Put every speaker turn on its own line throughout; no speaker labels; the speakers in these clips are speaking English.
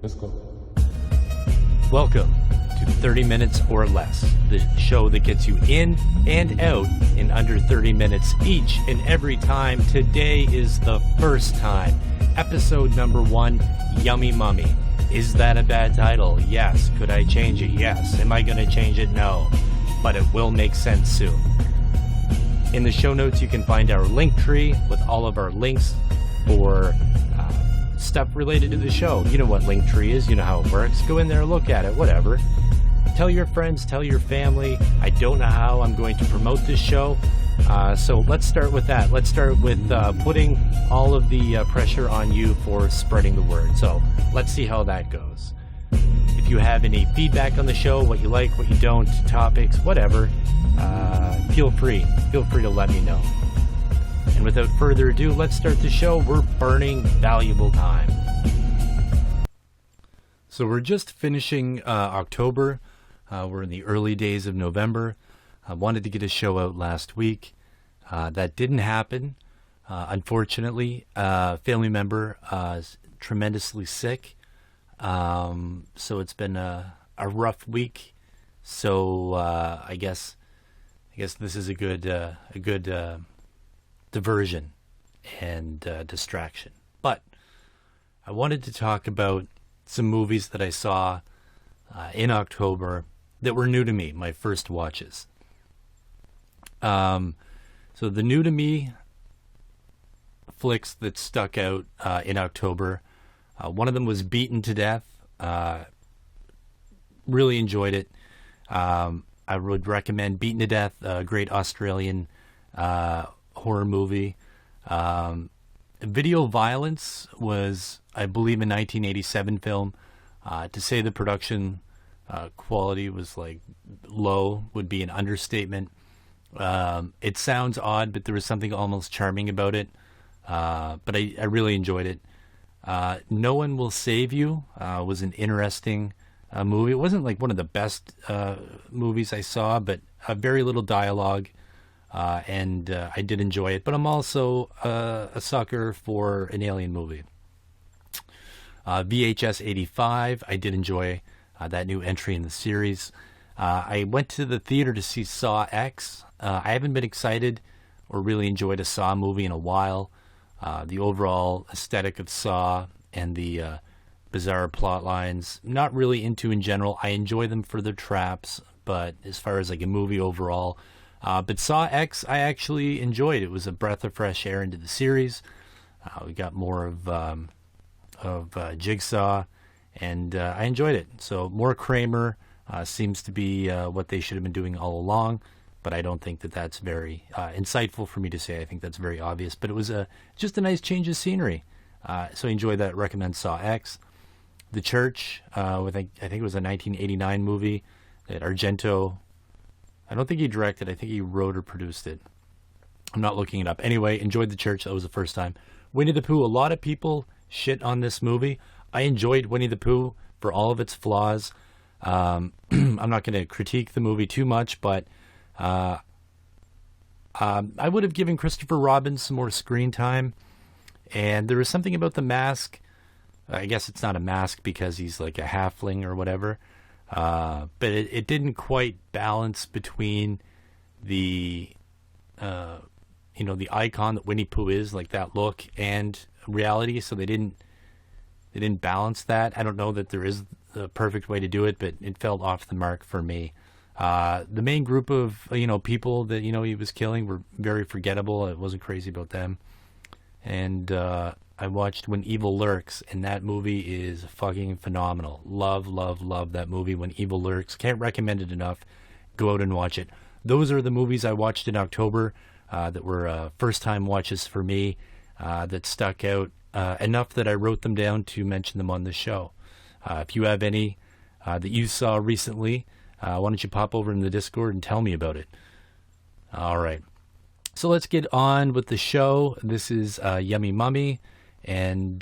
Let's go.
Welcome to 30 Minutes or Less, the show that gets you in and out in under 30 minutes each and every time. Today is the first time. Episode number 1, Yummy Mummy. Is that a bad title? Yes. Could I change it? Yes. Am I going to change it? No. But it will make sense soon. In the show notes, you can find our link tree with all of our links for stuff related to the show. You know what Linktree is, you know how it works. Go in there, look at it, whatever. Tell your friends, tell your family. I don't know how I'm going to promote this show, so let's start with that. Let's start with putting all of the pressure on you for spreading the word. So let's see how that goes. If you have any feedback on the show, what you like, what you don't, topics, whatever, feel free to let me know. And without further ado, let's start the show. We're burning valuable time. So we're just finishing October. We're in the early days of November. I wanted to get a show out last week. That didn't happen. Unfortunately, a family member is tremendously sick. So it's been a rough week. So I guess this is a good diversion and distraction. But I wanted to talk about some movies that I saw in October that were new to me, my first watches. So the new to me flicks that stuck out in October, one of them was Beaten to Death. Really enjoyed it. I would recommend Beaten to Death, a great Australian horror movie. Video Violence was, I believe, a 1987 film. To say the production quality was like low would be an understatement. It sounds odd, but there was something almost charming about it. But I really enjoyed it. No One Will Save You was an interesting movie. It wasn't like one of the best movies I saw, but very little dialogue. And I did enjoy it, but I'm also a sucker for an alien movie. VHS 85, I did enjoy that new entry in the series. I went to the theater to see Saw X. I haven't been excited or really enjoyed a Saw movie in a while. The overall aesthetic of Saw and the bizarre plot lines, not really into in general. I enjoy them for their traps, but as far as like a movie overall, but Saw X, I actually enjoyed. It was a breath of fresh air into the series. We got more of Jigsaw, and I enjoyed it. So more Kramer seems to be what they should have been doing all along, but I don't think that that's very insightful for me to say. I think that's very obvious. But it was just a nice change of scenery. So I enjoyed that. Recommend Saw X. The Church, I think it was a 1989 movie that Argento. I don't think he directed. I think he wrote or produced it. I'm not looking it up. Anyway, enjoyed The Church. That was the first time. Winnie the Pooh. A lot of people shit on this movie. I enjoyed Winnie the Pooh for all of its flaws. I'm not going to critique the movie too much, but I would have given Christopher Robin some more screen time. And there was something about the mask. I guess it's not a mask because he's like a halfling or whatever. But it didn't quite balance between the, the icon that Winnie Pooh is, like that look, and reality. So they didn't balance that. I don't know that there is a perfect way to do it, but it felt off the mark for me. The main group of, people that, he was killing were very forgettable. I wasn't crazy about them. And, I watched When Evil Lurks, and that movie is fucking phenomenal. Love, love, love that movie, When Evil Lurks. Can't recommend it enough. Go out and watch it. Those are the movies I watched in October that were first-time watches for me that stuck out enough that I wrote them down to mention them on the show. If you have any that you saw recently, why don't you pop over in the Discord and tell me about it. All right. So let's get on with the show. This is Yummy Mummy. And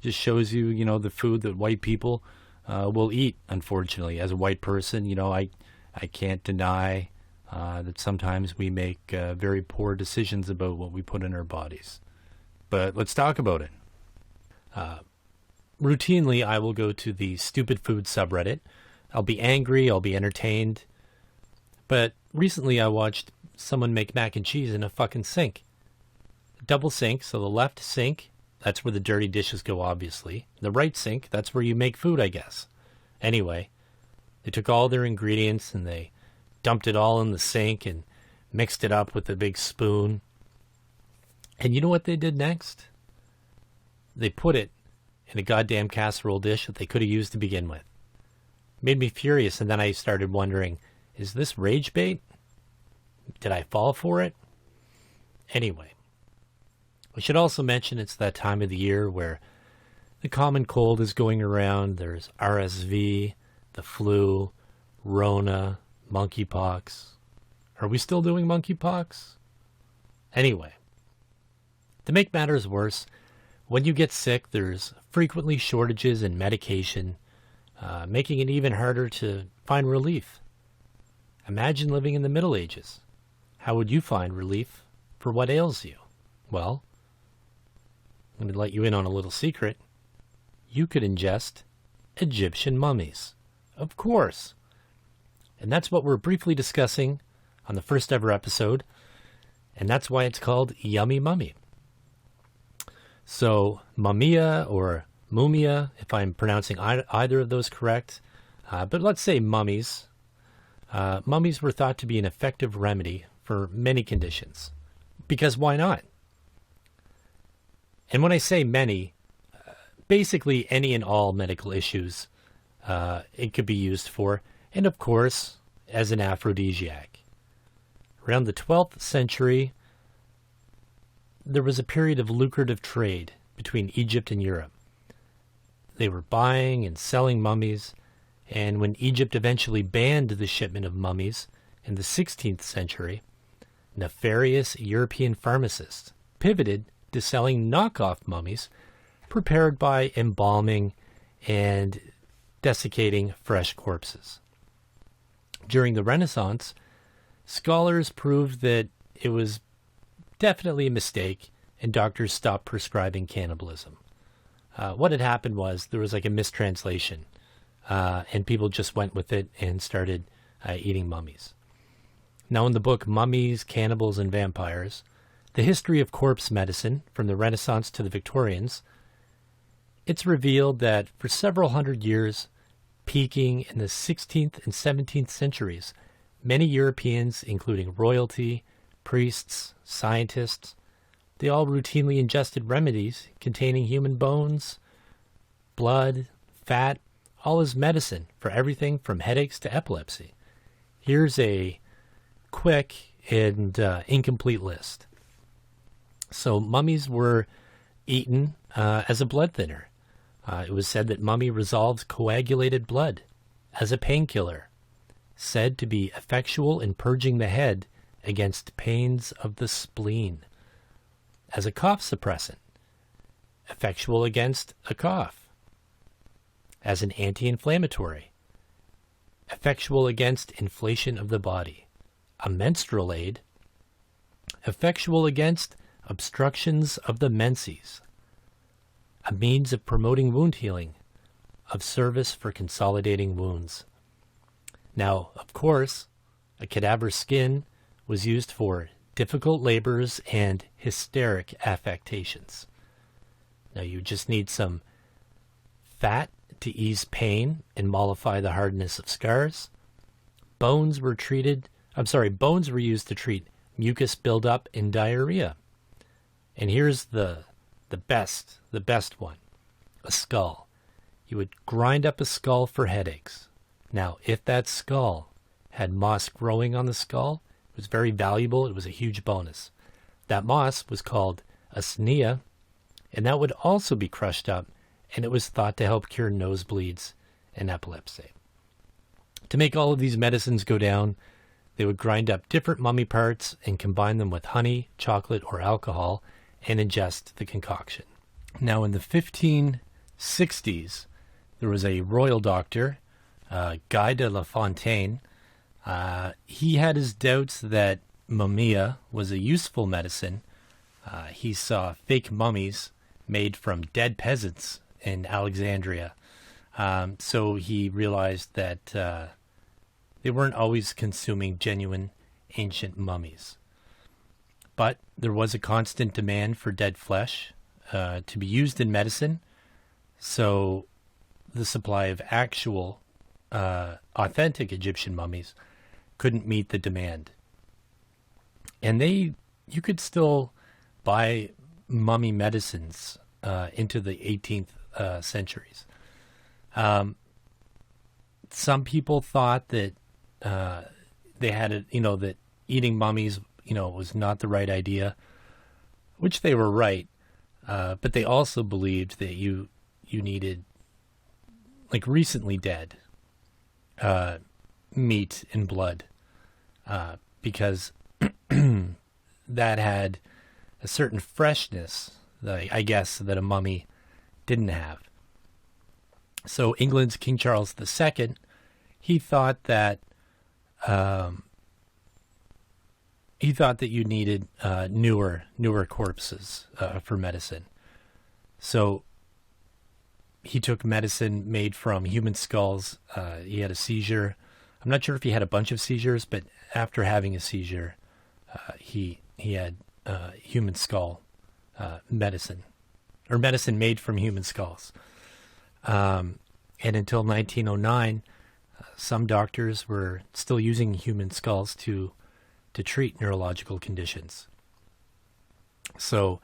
just shows you, the food that white people will eat, unfortunately. As a white person, I can't deny that sometimes we make very poor decisions about what we put in our bodies. But let's talk about it. routinely, I will go to the stupid food subreddit. I'll be angry, I'll be entertained. But recently I watched someone make mac and cheese in a fucking sink. Double sink, so the left sink, that's where the dirty dishes go, obviously. The right sink, that's where you make food, I guess. Anyway, they took all their ingredients and they dumped it all in the sink and mixed it up with a big spoon. And you know what they did next? They put it in a goddamn casserole dish that they could have used to begin with. Made me furious, and then I started wondering, is this rage bait? Did I fall for it? Anyway, we should also mention it's that time of the year where the common cold is going around. There's RSV, the flu, Rona, monkeypox. Are we still doing monkeypox? Anyway, to make matters worse, when you get sick, there's frequently shortages in medication, making it even harder to find relief. Imagine living in the Middle Ages. How would you find relief for what ails you? Well, I'm going to let you in on a little secret. You could ingest Egyptian mummies. Of course. And that's what we're briefly discussing on the first ever episode. And that's why it's called Yummy Mummy. So, mumia or mumia, if I'm pronouncing either of those correct. But let's say mummies. Mummies were thought to be an effective remedy for many conditions. Because why not? And when I say many, basically any and all medical issues it could be used for. And of course, as an aphrodisiac. Around the 12th century, there was a period of lucrative trade between Egypt and Europe. They were buying and selling mummies, and when Egypt eventually banned the shipment of mummies in the 16th century, nefarious European pharmacists pivoted to selling knockoff mummies prepared by embalming and desiccating fresh corpses. During the Renaissance, scholars proved that it was definitely a mistake, and doctors stopped prescribing cannibalism. What had happened was there was like a mistranslation, and people just went with it and started eating mummies. Now, in the book Mummies, Cannibals, and Vampires, The History of Corpse Medicine from the Renaissance to the Victorians, it's revealed that for several hundred years, peaking in the 16th and 17th centuries, many Europeans, including royalty, priests, scientists, they all routinely ingested remedies containing human bones, blood, fat, all as medicine for everything from headaches to epilepsy. Here's a quick and incomplete list. So mummies were eaten as a blood thinner. It was said that mummy resolves coagulated blood as a painkiller, said to be effectual in purging the head against pains of the spleen, as a cough suppressant, effectual against a cough, as an anti-inflammatory, effectual against inflation of the body, a menstrual aid, effectual against obstructions of the menses, a means of promoting wound healing, of service for consolidating wounds. Now, of course, a cadaver's skin was used for difficult labors and hysteric affectations. Now, you just need some fat to ease pain and mollify the hardness of scars. Bones were used to treat mucus buildup and diarrhea. And here's the best one, a skull. You would grind up a skull for headaches. Now, if that skull had moss growing on the skull, it was very valuable. It was a huge bonus. That moss was called asnia, and that would also be crushed up, and it was thought to help cure nosebleeds and epilepsy. To make all of these medicines go down, they would grind up different mummy parts and combine them with honey, chocolate, or alcohol and ingest the concoction. Now, in the 1560s, there was a royal doctor, Guy de la Fontaine. He had his doubts that mumia was a useful medicine. He saw fake mummies made from dead peasants in Alexandria. So he realized that they weren't always consuming genuine ancient mummies. But there was a constant demand for dead flesh to be used in medicine, so the supply of actual authentic Egyptian mummies couldn't meet the demand. And you could still buy mummy medicines into the 18th centuries. Some people thought that they had that eating mummies, was not the right idea, which they were right. But they also believed that you needed, like, recently dead meat and blood, because that had a certain freshness, I guess, that a mummy didn't have. So England's King Charles II, he thought that you needed newer corpses for medicine. So he took medicine made from human skulls. He had a seizure. I'm not sure if he had a bunch of seizures, but after having a seizure, he had human skull medicine, or medicine made from human skulls. And until 1909, some doctors were still using human skulls to treat neurological conditions. So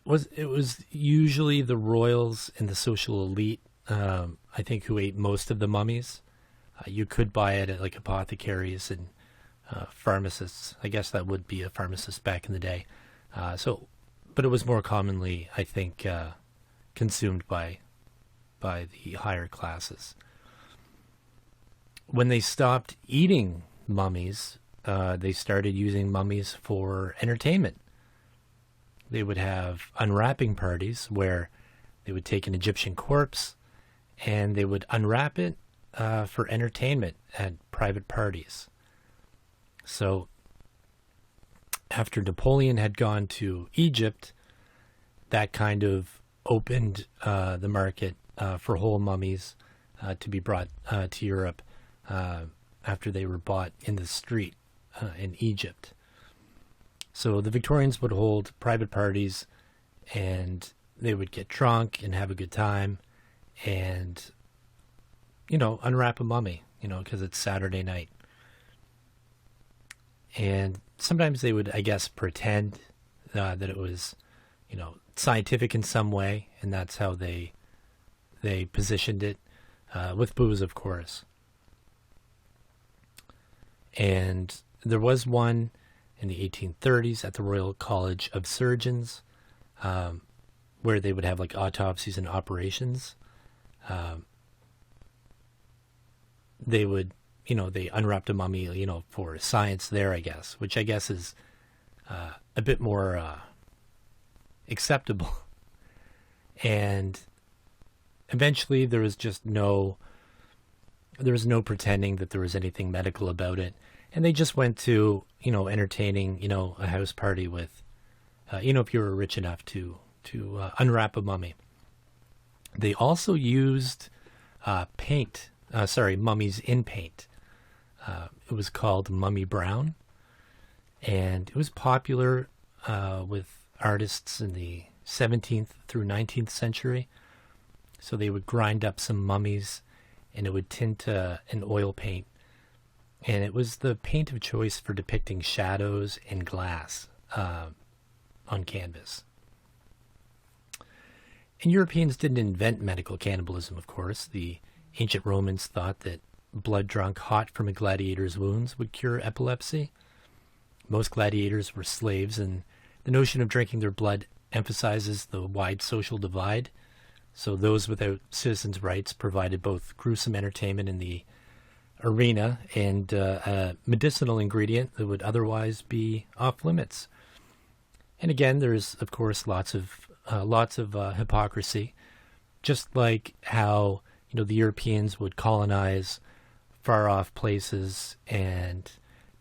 it was usually the royals and the social elite, I think, who ate most of the mummies. You could buy it at, like, apothecaries and pharmacists. I guess that would be a pharmacist back in the day. But it was more commonly, I think, consumed by the higher classes. When they stopped eating mummies, they started using mummies for entertainment. They would have unwrapping parties where they would take an Egyptian corpse and they would unwrap it for entertainment at private parties. So after Napoleon had gone to Egypt, that kind of opened the market for whole mummies to be brought to Europe after they were bought in the street in Egypt. So the Victorians would hold private parties, and they would get drunk and have a good time and, unwrap a mummy, because it's Saturday night. And sometimes they would, I guess, pretend that it was, scientific in some way, and that's how they positioned it, with booze, of course. And there was one in the 1830s at the Royal College of Surgeons, where they would have, like, autopsies and operations. They would, they unwrapped a mummy, for science there, I guess, which I guess is a bit more acceptable. And eventually there was no pretending that there was anything medical about it. And they just went to, entertaining, a house party with, if you were rich enough to unwrap a mummy. They also used mummies in paint. It was called Mummy Brown, and it was popular with artists in the 17th through 19th century. So they would grind up some mummies, and it would tint an oil paint. And it was the paint of choice for depicting shadows and glass on canvas. And Europeans didn't invent medical cannibalism, of course. The ancient Romans thought that blood drunk hot from a gladiator's wounds would cure epilepsy. Most gladiators were slaves, and the notion of drinking their blood emphasizes the wide social divide. So those without citizens' rights provided both gruesome entertainment in the arena and a medicinal ingredient that would otherwise be off limits. And again, there's, of course, lots of hypocrisy, just like how the Europeans would colonize far off places and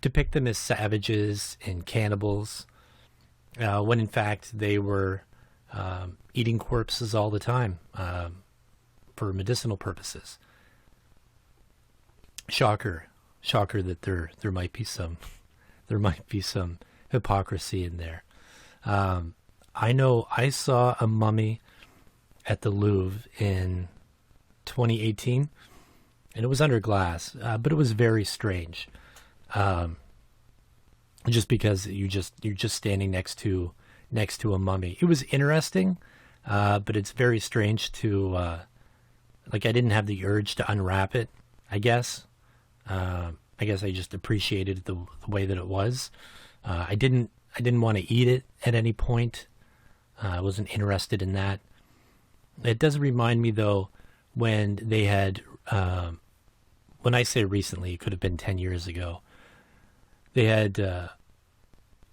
depict them as savages and cannibals, when in fact they were eating corpses all the time for medicinal purposes. Shocker that there might be some hypocrisy in there. I know I saw a mummy at the Louvre in 2018, and it was under glass, but it was very strange. Just because you're just standing next to a mummy. It was interesting, but it's very strange to I didn't have the urge to unwrap it. I guess I just appreciated the way that it was. I didn't want to eat it at any point. I wasn't interested in that. It does remind me though when they had when I say recently, it could have been 10 years ago. They had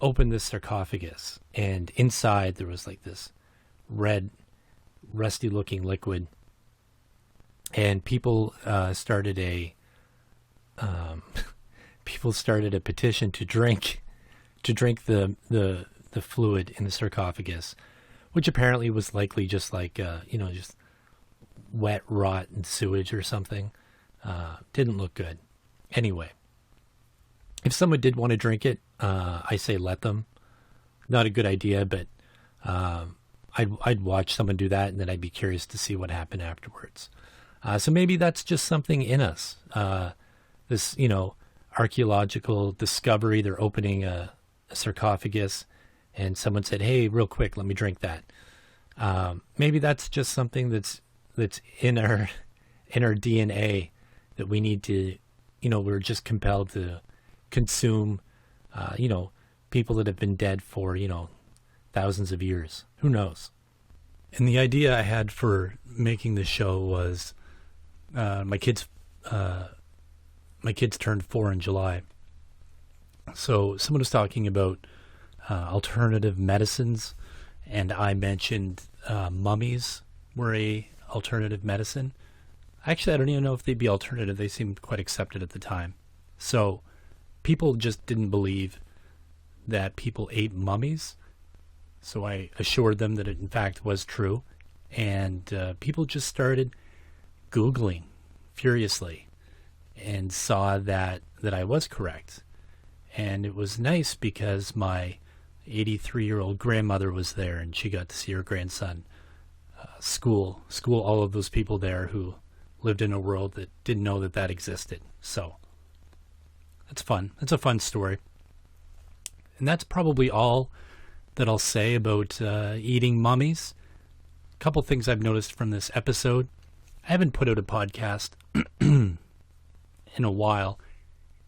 opened this sarcophagus, and inside there was like this red, rusty-looking liquid, and people started a petition to drink the fluid in the sarcophagus, which apparently was likely just like just wet rot and sewage or something. Didn't look good. Anyway, if someone did want to drink it, I say let them. Not a good idea, but I'd watch someone do that, and then I'd be curious to see what happened afterwards. So maybe that's just something in us. This, archaeological discovery. They're opening a sarcophagus, and someone said, "Hey, real quick, let me drink that." Maybe that's just something that's in our DNA that we need to, we're just compelled to consume, people that have been dead for, thousands of years. Who knows? And the idea I had for making the show was my kids turned 4 in July. So someone was talking about alternative medicines, and I mentioned mummies were a alternative medicine. Actually, I don't even know if they'd be alternative. They seemed quite accepted at the time. So people just didn't believe that people ate mummies. So I assured them that it in fact was true. And people just started Googling furiously and saw that I was correct. And it was nice because my 83-year-old grandmother was there, and she got to see her grandson school all of those people there who lived in a world that didn't know that existed. So that's fun. That's a fun story. And that's probably all that I'll say about eating mummies. A couple things I've noticed from this episode. I haven't put out a podcast in a while,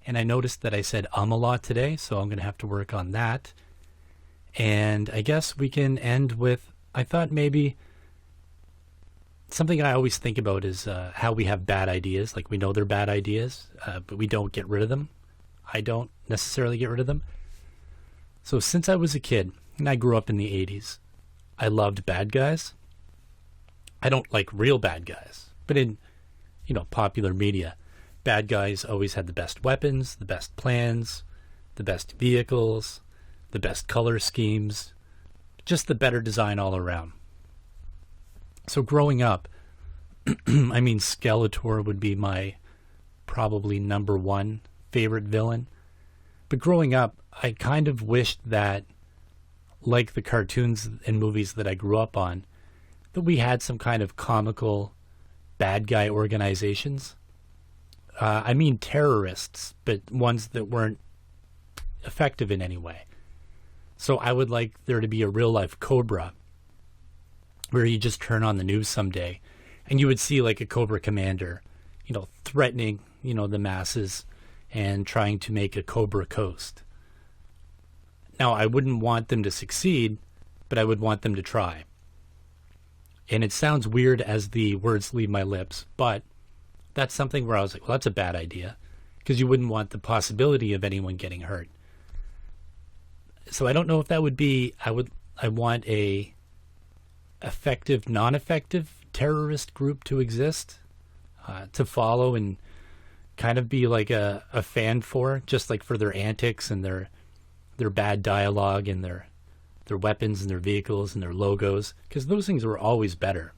and I noticed that I said a lot today, so I'm going to have to work on that. And I guess we can end with, I thought maybe something I always think about is how we have bad ideas. Like, we know they're bad ideas, but we don't get rid of them. I don't necessarily get rid of them. So since I was a kid, and I grew up in the 80s, I loved bad guys. I don't like real bad guys, but in, popular media, bad guys always had the best weapons, the best plans, the best vehicles, the best color schemes, just the better design all around. So growing up, Skeletor would be my probably number one favorite villain. But growing up, I kind of wished that, like the cartoons and movies that I grew up on, that we had some kind of comical bad guy organizations. Terrorists, but ones that weren't effective in any way. So I would like there to be a real life Cobra, where you just turn on the news someday and you would see like a Cobra commander, threatening, the masses and trying to make a Cobra coast. Now, I wouldn't want them to succeed, but I would want them to try. And it sounds weird as the words leave my lips, but that's something where I was like, well, that's a bad idea, because you wouldn't want the possibility of anyone getting hurt. So I don't know if that would be, I want a effective, non-effective terrorist group to exist, to follow and kind of be like a fan for, just like for their antics and their bad dialogue and their their weapons and their vehicles and their logos, because those things were always better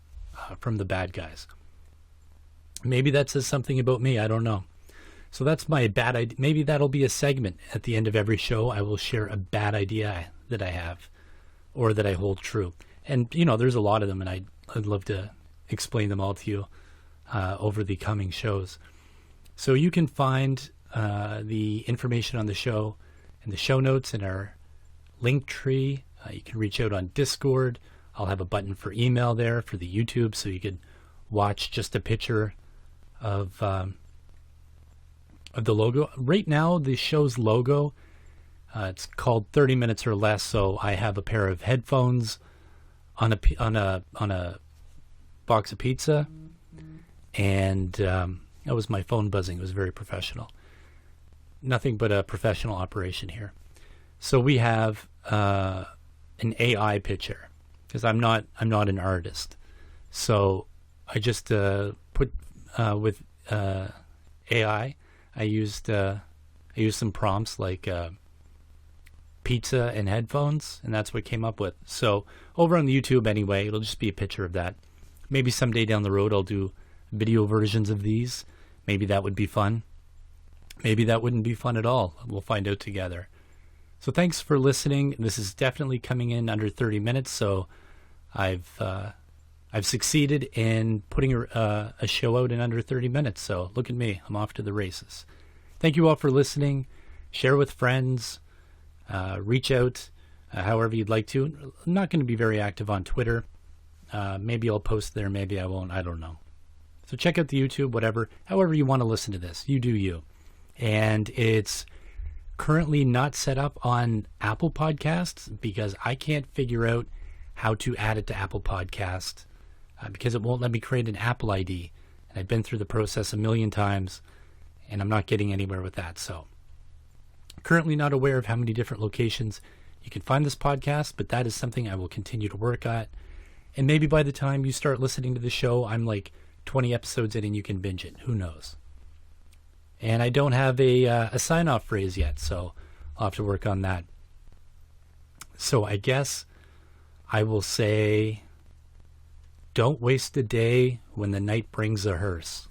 from the bad guys. Maybe that says something about me. I don't know. So that's my bad idea. Maybe that'll be a segment at the end of every show. I will share a bad idea that I have or that I hold true. And, there's a lot of them, and I'd love to explain them all to you over the coming shows. So you can find the information on the show in the show notes in our link tree. You can reach out on Discord. I'll have a button for email there for the YouTube, so you could watch just a picture of the logo. Right now, the show's logo, it's called 30 Minutes or Less. So I have a pair of headphones on a box of pizza, and that was my phone buzzing. It was very professional. Nothing but a professional operation here. So we have an AI picture, because I'm not an artist. So I just put with AI. I used some prompts like pizza and headphones, and that's what came up with. So over on the YouTube anyway, it'll just be a picture of that. Maybe someday down the road I'll do video versions of these. Maybe that would be fun. Maybe that wouldn't be fun at all. We'll find out together. So thanks for listening. This is definitely coming in under 30 minutes, so I've succeeded in putting a show out in under 30 minutes. So look at me. I'm off to the races. Thank you all for listening. Share with friends. Reach out however you'd like to. I'm not going to be very active on Twitter. Maybe I'll post there. Maybe I won't. I don't know. So check out the YouTube, whatever. However you want to listen to this. You do you. And it's currently not set up on Apple Podcasts because I can't figure out how to add it to Apple Podcasts because it won't let me create an Apple ID. And I've been through the process a million times, and I'm not getting anywhere with that. So currently not aware of how many different locations you can find this podcast, but that is something I will continue to work at. And maybe by the time you start listening to the show, I'm like 20 episodes in and you can binge it. Who knows? And I don't have a sign-off phrase yet, so I'll have to work on that. So I guess I will say, don't waste a day when the night brings a hearse.